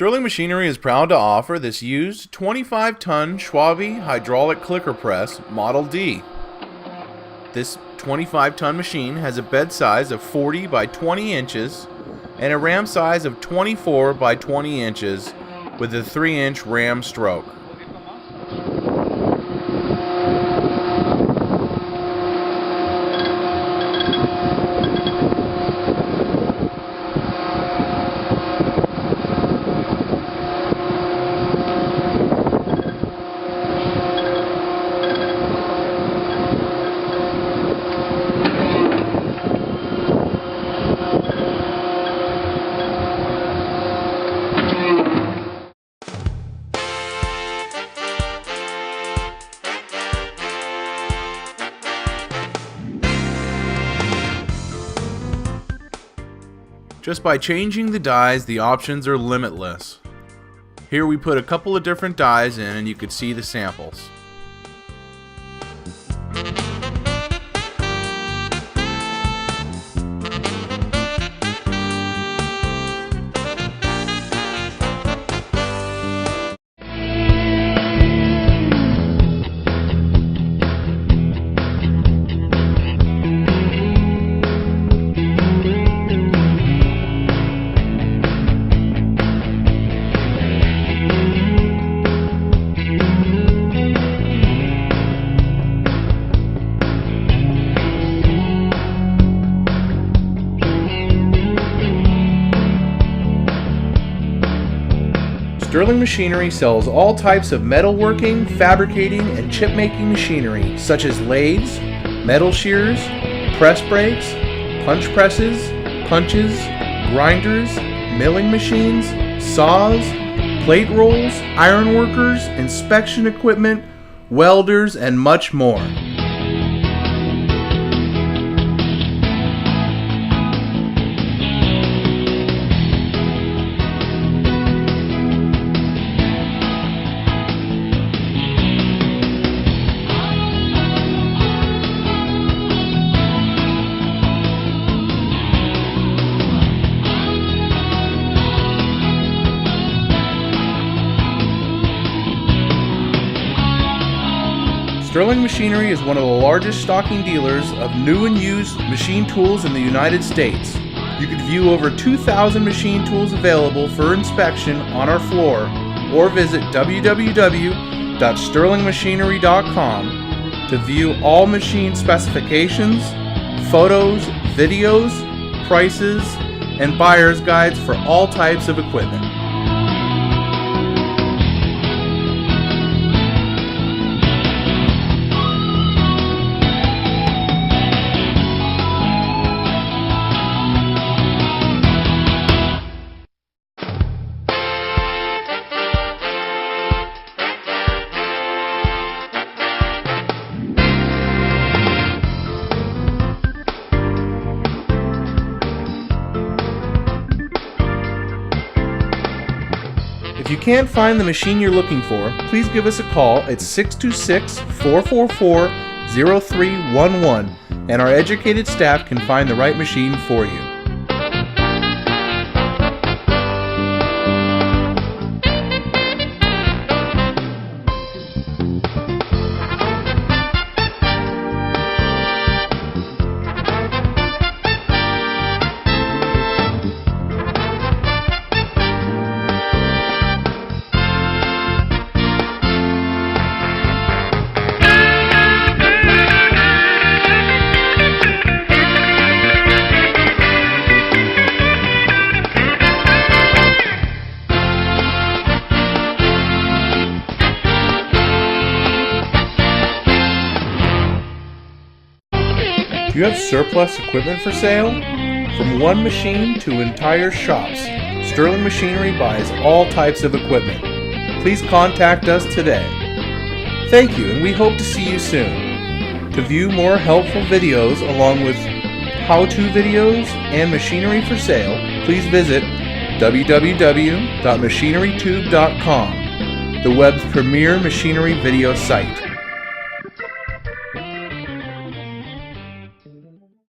Sterling Machinery is proud to offer this used 25-ton Schwabe hydraulic clicker press Model D. This 25-ton machine has a bed size of 40 by 20 inches and a ram size of 24 by 20 inches with a 3-inch ram stroke. Just by changing the dies, the options are limitless. Here we put a couple of different dies in and you could see the samples. Sterling Machinery sells all types of metalworking, fabricating, and chip-making machinery such as lathes, metal shears, press brakes, punch presses, punches, grinders, milling machines, saws, plate rolls, iron workers, inspection equipment, welders, and much more. Sterling Machinery is one of the largest stocking dealers of new and used machine tools in the United States. You can view over 2,000 machine tools available for inspection on our floor or visit www.sterlingmachinery.com to view all machine specifications, photos, videos, prices, and buyer's guides for all types of equipment. If you can't find the machine you're looking for, please give us a call at 626-444-0311 and our educated staff can find the right machine for you. Do you have surplus equipment for sale? From one machine to entire shops, Sterling Machinery buys all types of equipment. Please contact us today. Thank you, and we hope to see you soon. To view more helpful videos along with how-to videos and machinery for sale, please visit www.machinerytube.com, the web's premier machinery video site.